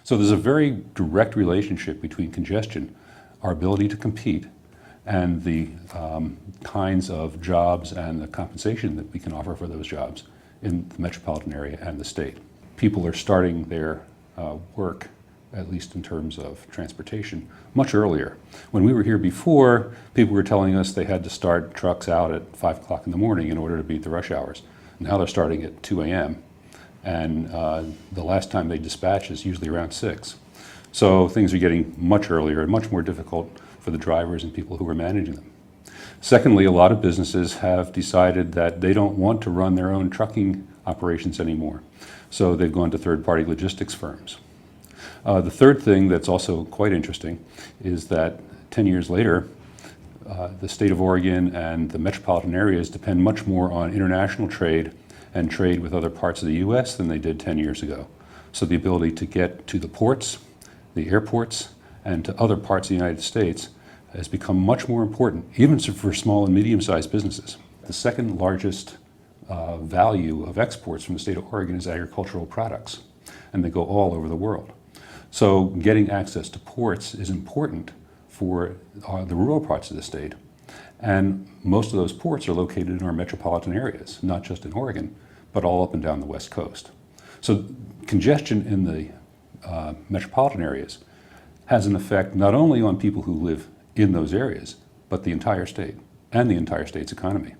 So there's a very direct relationship between congestion, our ability to compete, and the kinds of jobs and the compensation that we can offer for those jobs in the metropolitan area and the state. People are starting their work, at least in terms of transportation, much earlier. When we were here before, people were telling us they had to start trucks out at 5 o'clock in the morning in order to beat the rush hours. Now they're starting at 2 a.m. and the last time they dispatch is usually around 6. So things are getting much earlier and much more difficult for the drivers and people who are managing them. Secondly, a lot of businesses have decided that they don't want to run their own trucking operations anymore. So they've gone to third-party logistics firms. The third thing that's also quite interesting is that 10 years later, the state of Oregon and the metropolitan areas depend much more on international trade and trade with other parts of the U.S. than they did 10 years ago. So the ability to get to the ports, the airports, and to other parts of the United States has become much more important, even for small and medium-sized businesses. The second largest value of exports from the state of Oregon is agricultural products, and they go all over the world. So getting access to ports is important for the rural parts of the state. And most of those ports are located in our metropolitan areas, not just in Oregon, but all up and down the West Coast. So congestion in the metropolitan areas has an effect not only on people who live in those areas, but the entire state and the entire state's economy.